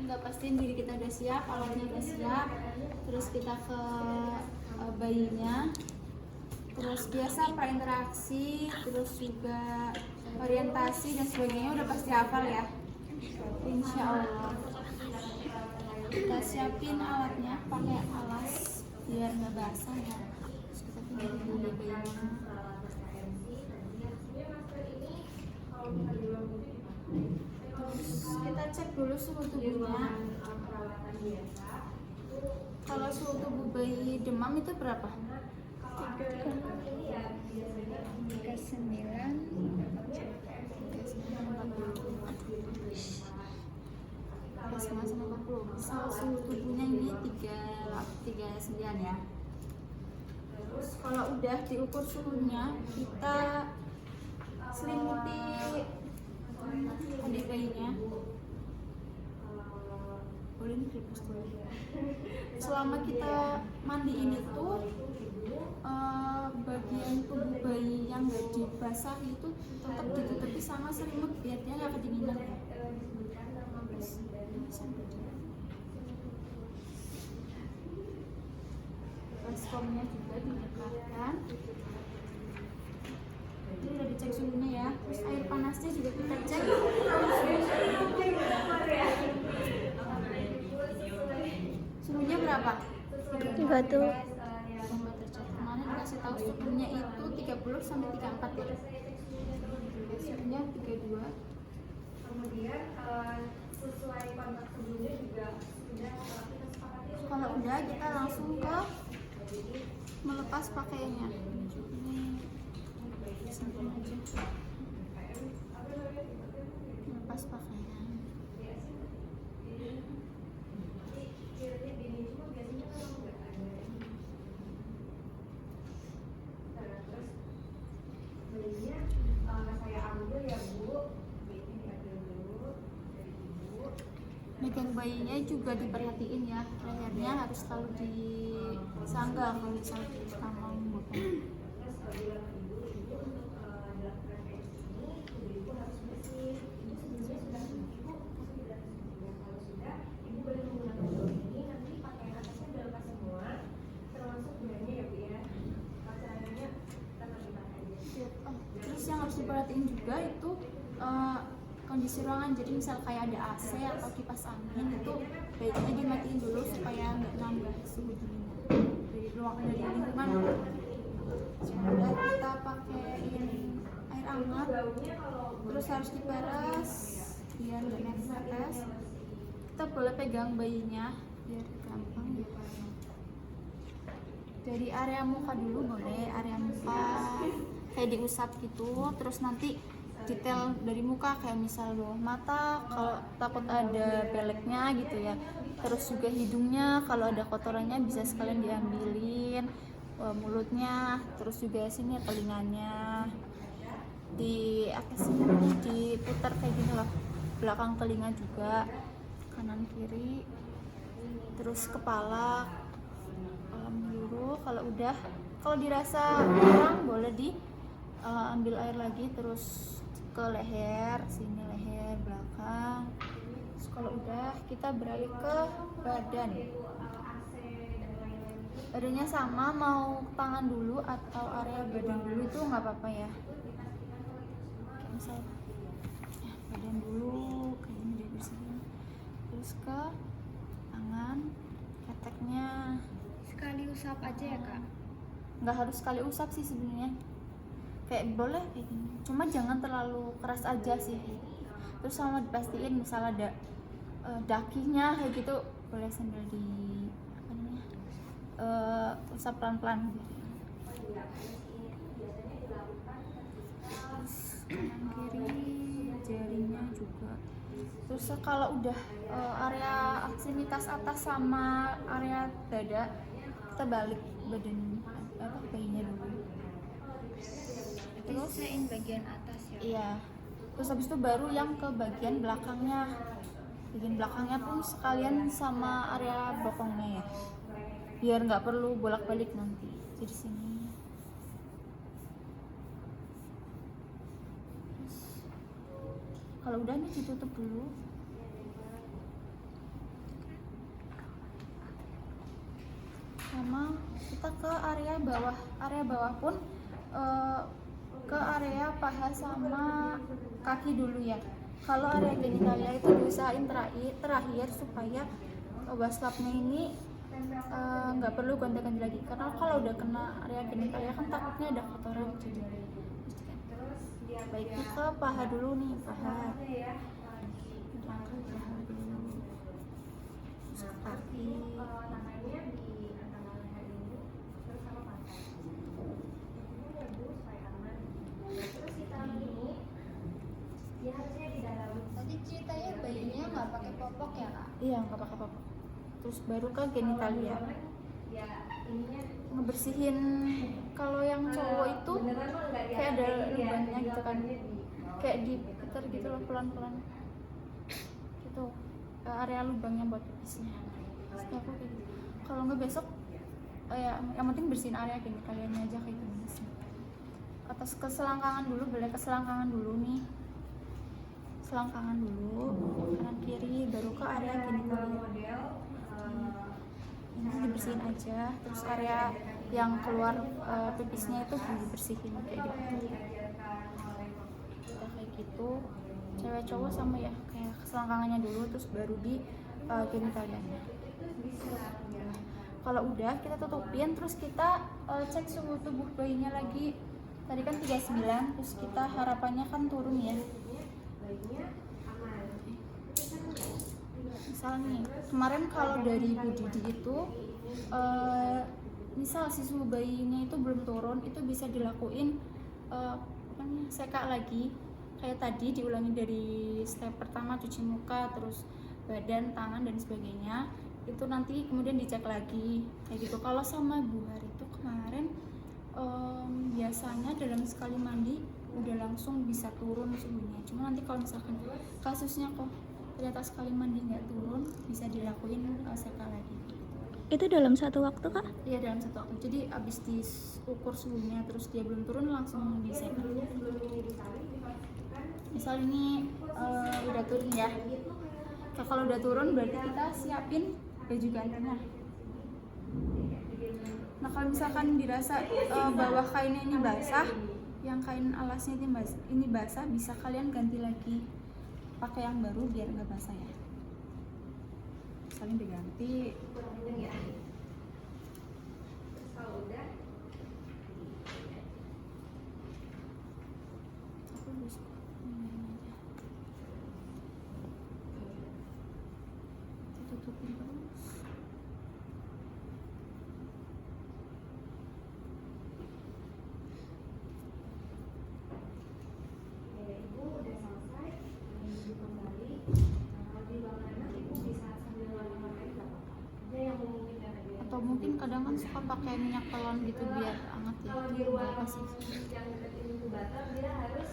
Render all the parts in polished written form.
nggak pastiin diri kita udah siap, alatnya udah siap, terus kita ke bayinya, terus biasa prainteraksi, terus juga orientasi dan sebagainya udah pasti hafal ya, insya Allah. Kita siapin alatnya pakai alas biar nggak basah ya, terus kita tinggal dulu bayinya. Terus kita cek dulu suhu tubuhnya. Kalau suhu tubuh bayi demam itu berapa? 39. Misal suhu tubuhnya ini 39 ya. Terus kalau udah diukur suhunya, kita selimuti adik bayinya. Boleh nih dipus dulu. Selama kita mandiin itu bagian tubuh bayi yang nggak dibasahi itu tetap ditutupi sama selimut biar dia nggak kedinginan ya. Baskomnya juga didekatkan. Ini udah dicek suhunya ya. Terus air panasnya juga kita cek. Suhunya berapa? 37. Kemarin dikasih tahu suhunya itu 30 sampai 34 ya. Suhunya 32. Kemudian sesuai kontak sebelumnya juga sudah kita sepakati. Kalau udah kita langsung ke melepas pakaiannya. Ini samping aja. Melepas pakaian. Megang bayinya juga diperhatiin ya, lehernya harus selalu disangga kalau misalnya kita mau memotong. Terus yang harus diperhatiin juga itu kondisi ruangan, jadi misal kayak ada AC atau kipas angin itu baiknya dimatiin dulu supaya nggak nambah suhu dinginnya dari lingkungan. Sudah kita pakein air hangat, terus harus diperas biar nggak netes. Kita boleh pegang bayinya biar gampang ya. Dari area muka dulu boleh, area muka kayak diusap gitu, terus nanti detail dari muka kayak misal bawah mata kalau takut ada beleknya gitu ya, terus juga hidungnya kalau ada kotorannya bisa sekalian diambilin, mulutnya, terus juga sini telinganya di apa sih namanya, diputar kayak gini loh, belakang telinga juga, kanan kiri, terus kepala menyeluruh. Kalau dirasa kurang boleh ambil air lagi, terus ke leher, sini leher belakang. Terus kalau udah kita beralih ke badan. Badannya sama, mau tangan dulu atau area badan dulu itu nggak apa-apa ya. Kayak misal ya, badan dulu kayak ini dia bersihin. Terus ke tangan, keteknya. Sekali usap aja ya kak? Nggak harus sekali usap sih sebenarnya, kayak boleh kayak gini, cuma jangan terlalu keras aja sih. Terus sama dipastiin misal ada dakinya kayak gitu boleh sambil di apa namanya, usap pelan-pelan gitu. Terus kanan kiri jarinya juga. Terus kalau udah area aksinitas atas sama area dada, kita balik badan bayinya dulu. Terus bagian atas ya? Iya. Terus habis itu baru yang ke bagian belakangnya. Bagian belakangnya pun sekalian sama area bokongnya ya. Biar nggak perlu bolak-balik nanti. Jadi sini. Terus, kalau udah nih ditutup dulu. sama kita ke area bawah pun ke area paha sama kaki dulu ya. Kalau area genitalia itu diusahain terakhir supaya waslapnya ini nggak perlu gonta-ganti lagi, karena kalau udah kena area genitalia kan takutnya ada kotoran. Baiknya ke paha dulu nih, paha dulu, terus ke kaki. tangannya di antara leher ini terus sama pantai. Ini ya Bu supaya aman. Terus kita ini dia harusnya di dalam. Tadi ceritanya bayinya nggak pakai popok ya kak? Iya, nggak pakai apa-apa. Terus baru ke genitalia. Ya ininya Ngebersihin, kalau yang cowok itu beneran mah nggak kayak ada ini ya, lubangnya gitu kan, di bawah. kayak diputar gitu loh pelan-pelan gitu, area lubangnya buat pipisnya. Terus aku kayak gitu. Kalau nggak besok ya yang penting bersihin area genitalianya aja kayak gini sih. Atas ke selangkangan dulu, boleh ke selangkangan dulu nih, selangkangan dulu kanan kiri, baru ke area genitalia. Model Ini dibersihin aja, terus area yang keluar pipisnya itu dibersihin kayak gitu. Udah kayak gitu, cewek cowok sama ya, kayak selangkangannya dulu, terus baru di genitalianya. Kalau udah kita tutupin, terus kita cek suhu tubuh bayinya lagi. Tadi kan 39, terus kita harapannya kan turun ya. Misal nih, kemarin kalau dari Bu Didi itu misal si suhu bayinya itu belum turun, itu bisa dilakuin seka lagi kayak tadi, diulangi dari step pertama, cuci muka, terus badan, tangan dan sebagainya. Itu nanti kemudian dicek lagi kayak gitu. Kalau sama Bu Hari itu kemarin biasanya dalam sekali mandi udah langsung bisa turun suhunya. Cuma nanti kalau misalkan kasusnya kok ternyata sekali mandi nggak turun, bisa dilakuin seka lagi. Itu dalam satu waktu kak? Iya, dalam satu waktu. Jadi abis diukur suhunya terus dia belum turun, langsung diseka. Misal ini udah turun ya. Nah, kalau udah turun berarti kita siapin baju gantinya. Nah kalau misalkan dirasa bawah kainnya ini basah, yang kain alasnya ini basah, bisa kalian ganti lagi pakai yang baru biar nggak basah ya. Saling diganti. Kalau udah Aku harus ini aja. Kita tutupin terus. Ibu udah selesai, ibu kembali. Kalau di ruangan anak ibu bisa sambil ngapa-ngapain nggak apa-apa. Ada yang memungkinkan aja. Atau mungkin kadang kan suka pakai minyak telon gitu biar hangat ya. Kalau di ruang Apa sih? yang dekat inkubator dia harus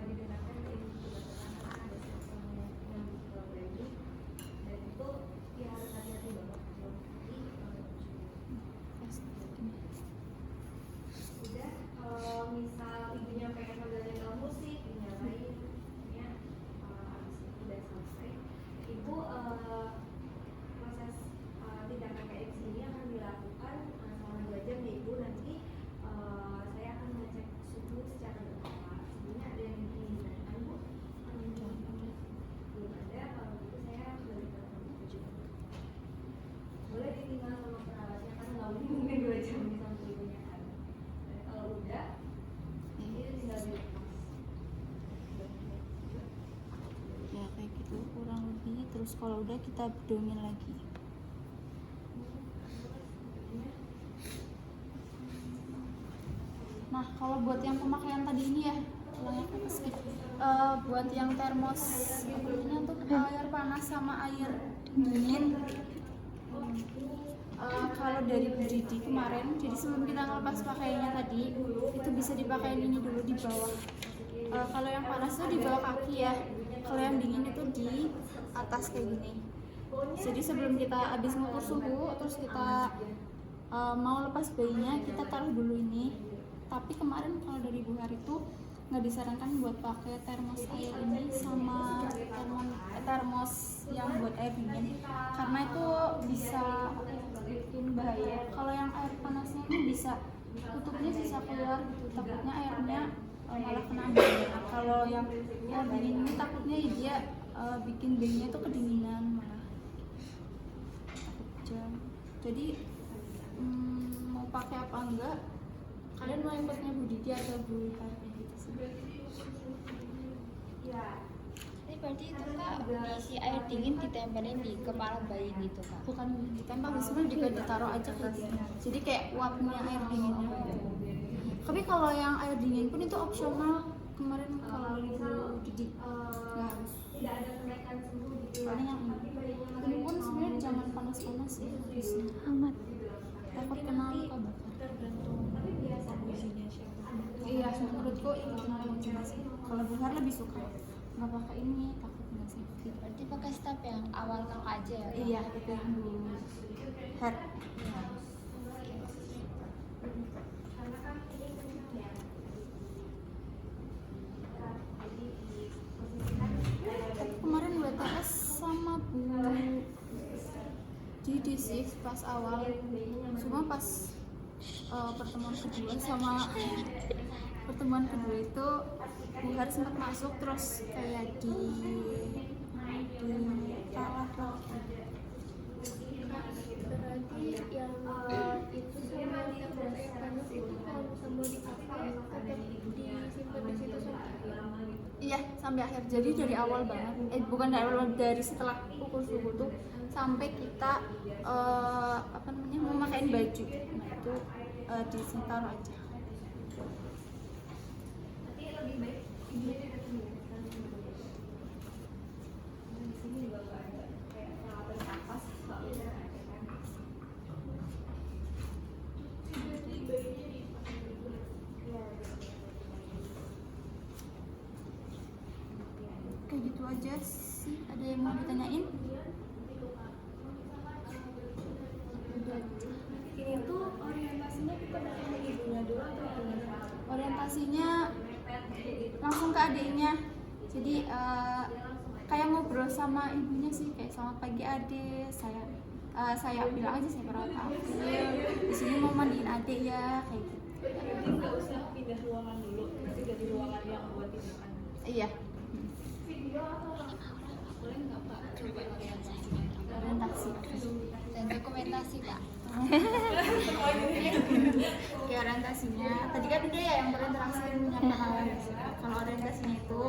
didekatkan ke inkubator karena ada sensor yang dibuat lagi, dan itu ya harus hati-hati banget. Udah, kalau misal ibunya pengen mendengarkan musik, dinyalain, ya habis itu udah selesai. Ibu proses tindakan kayak sini akan dilakukan selama 2 jam ya ibu. Nanti saya akan ngecek suhu secara berkala. Sebelumnya ada yang ditanyakan bu? Belum ada. Kalau gitu saya boleh telepon ibu juga. Boleh ditinggal sama perawatnya karena nggak mungkin 2 jam sampai ibunya kan. Dan kalau udah ini tinggal dilepas. Ya kayak gitu kurang lebih. Terus kalau udah kita bedomin lagi. Nah kalau buat yang pemakaian tadi ini ya, ulang aku skip. Buat yang termos apa namanya tuh, air panas sama air dingin. Kalau dari Bu Didi kemarin, jadi sebelum kita ngelepas pakaiannya tadi, itu bisa dipakai ini dulu di bawah. Kalau yang panas itu di bawah kaki ya. Kalau yang dingin itu di atas kayak gini. Jadi sebelum kita habis ngukur suhu, terus kita mau lepas bayinya, kita taruh dulu ini. Tapi kemarin kalau dari Bu Hari itu nggak disarankan buat pakai termos air ini sama termos yang buat air dingin karena itu bisa bikin bahaya. Kalau yang air panasnya ini bisa tutupnya bisa keluar gitu, takutnya airnya malah kena bayi. Nah, kalau yang air dingin ini takutnya dia bikin bayinya itu kedinginan malah takut. Jadi mau pakai apa enggak, kalian mau ikutnya Bu Didi atau Bu Hardi gitu sih. Ini berarti itu kak diisi air dingin ditempelin di kepala bayi gitu kak? Bukan ditempel, sebenarnya juga ditaruh aja kayak gitu. Jadi kayak uapnya air dinginnya gitu. Tapi kalau yang air dingin pun itu opsional. Kemarin kalau Bu Didi nggak harus. Tidak ada kenaikan suhu gitu. Paling yang ini pun sebenarnya jangan panas-panas ya, harusnya Hangat. takut kena luka bakar. Tapi biasa kondisinya siapa? Iya, menurutku ikutin aja sih. Kalau Bu Har lebih suka nggak pakai ini, takut nggak safety. Berarti pakai step yang awal kakak aja ya? Iya, itu yang Bu Har. Tapi kemarin WTS sama Bu Didi sih pas awal, cuma pas pertemuan kedua itu Bu Har sempat masuk terus kayak di kalah lah. Berarti yang itu sama yang panas itu kalau sama dipakai atau disimpan di situ sampai Iya, sampai akhir. Jadi dari awal banget. Bukan dari awal, dari setelah pukul subuh tuh sampai kita mau memakai baju. Nah, itu di sini taruh aja. Tapi lebih baik ini di sini juga nggak ada kayak peralatan kapas soalnya ada kan. Kayak gitu aja sih. Ada yang mau ditanyain? Ini tuh orientasinya kita datang ibunya dulu atau gimana? Orientasinya langsung ke adiknya. Jadi kayak ngobrol sama ibunya sih, kayak selamat pagi adik, saya bilang aja saya perawat April, di sini mau mandiin adik ya, kayak gitu. Jadi nggak usah pindah ruangan dulu, nanti dari ruangan yang buat tindakan. Iya, Video atau boleh nggak Pak coba orientasi. dan dokumentasi kak? Kayak orientasinya, tadi kan dia ya yang berinteraksi punya kenalan. Kalau orientasinya itu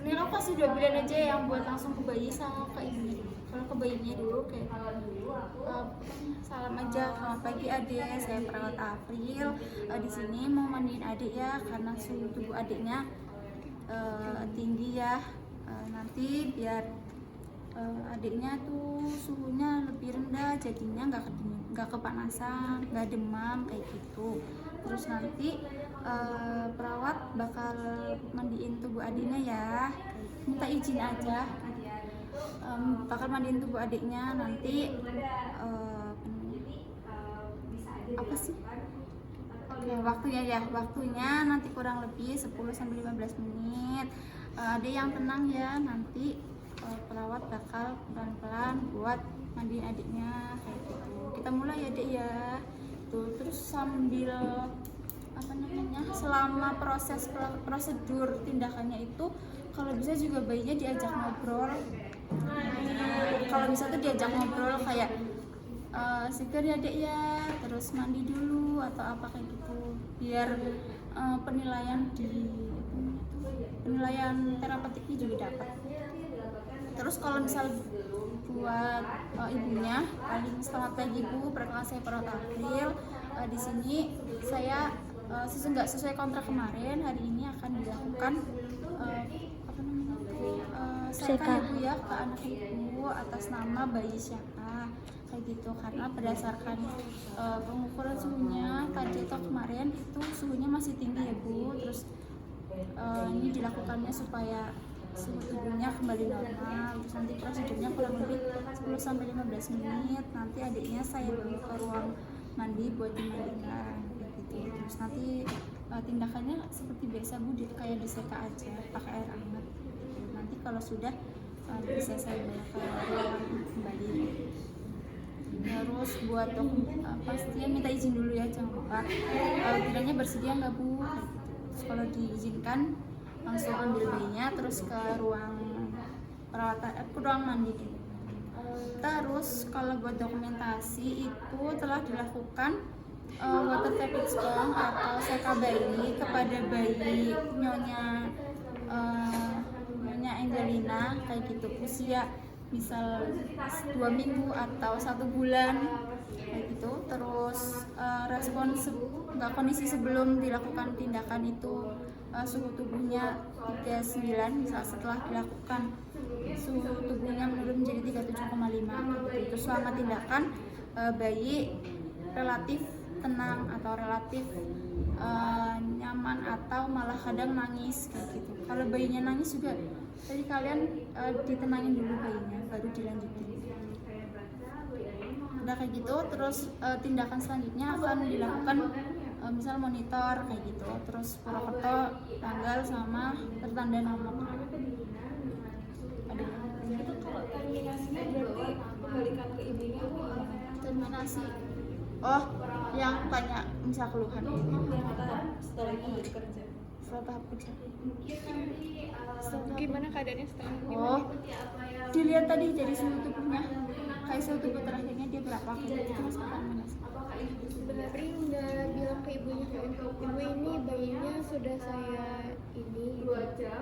ini lo kasih 2 pilihan aja yang buat langsung ke bayi sama ke ibunya. Kalau ke bayinya dulu kayak salam aja, selamat pagi adik, saya perawat April. Di sini mau mandiin adik ya karena suhu tubuh adiknya tinggi ya. Nanti biar adiknya tuh suhunya lebih rendah, jadinya nggak kepanasan, nggak demam kayak gitu. Terus nanti perawat bakal mandiin tubuh adiknya ya, minta izin aja, bakal mandiin tubuh adiknya nanti apa sih? Waktunya nanti kurang lebih 10-15 menit. Ada yang tenang ya, nanti perawat bakal pelan-pelan buat mandiin adiknya kayak gitu. Kita mulai ya dek ya. Tuh, terus sambil selama prosedur tindakannya itu kalau bisa juga bayinya diajak ngobrol. Kalau bisa tuh diajak ngobrol kayak seger ya dek ya, terus mandi dulu atau apa kayak gitu, biar penilaian terapeutiknya juga dapat. Terus kalau misal buat ibunya, paling selamat pagi Bu, perkenalkan saya perawat April. Di sini saya sesuai kontrak kemarin, hari ini akan dilakukan serahkan ibu ya ke anak ibu atas nama bayi siapa kayak gitu, karena berdasarkan pengukuran suhunya tadi atau kemarin itu suhunya masih tinggi ya Bu. Terus ini dilakukannya supaya suhu tubuhnya kembali normal. Terus nanti prosedurnya kurang lebih 10-15 menit. Nanti adiknya saya bawa ke ruang mandi buat dimandikan gitu. Terus nanti tindakannya seperti biasa Bu, kayak diseka aja pakai air hangat. Nanti kalau sudah bisa saya bawa ke ruangan kembali. Terus buat pastinya minta izin dulu ya, jangan lupa kiranya bersedia nggak Bu, kayak gitu. Terus kalau diizinkan langsung ambil bayinya terus ke ruang perawatan, ke ruang mandi gitu. Terus kalau buat dokumentasi itu telah dilakukan water tapping sperm atau seka bayi kepada bayi nyonya Angelina kayak gitu, usia misal 2 minggu atau 1 bulan kayak gitu. Terus respon kondisi sebelum dilakukan tindakan itu suhu tubuhnya 39, misal setelah dilakukan suhu tubuhnya menurun menjadi 37,5 gitu. Itu selama tindakan bayi relatif tenang atau relatif nyaman atau malah kadang nangis kayak gitu. Kalau bayinya nangis juga tadi kalian ditenangin dulu bayinya baru dilanjutin. Udah kayak gitu, terus tindakan selanjutnya akan dilakukan misal monitor kayak gitu, terus Purwokerto tanggal sama tertanda nomor. Ada Itu kalau terminasinya berarti kembalikan ke ibunya Bu, terminasi. Oh, yang tanya misal keluhan ini. setelah kembali kerja. Setelah tahap kerja. Gimana keadaannya setelah Oh, dilihat tadi dari suhu tubuhnya, kayak suhu tubuh terakhirnya dia berapa gitu, terus terminasi. sebenarnya udah bilang ke ibunya kayak ibu ini bayinya sudah saya ini 2 jam.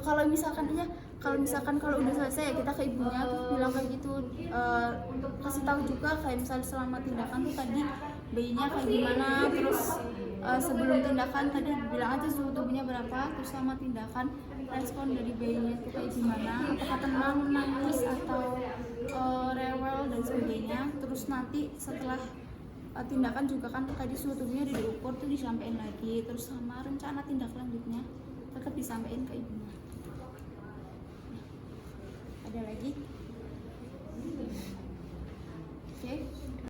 Kalau misalkan kalau udah selesai ya kita ke ibunya terus bilang kayak gitu, kasih tahu juga kayak misalnya selama tindakan tuh tadi bayinya kayak gimana, terus sebelum tindakan tadi bilang aja suhu tubuhnya berapa, terus selama tindakan respon dari bayinya itu kayak gimana, apakah tenang, nangis atau rewel dan sebagainya. Terus nanti setelah tindakan juga kan tadi suhu tubuhnya udah diukur tuh disampaikan lagi, terus sama rencana tindak lanjutnya tetap disampaikan ke ibunya. Ada lagi?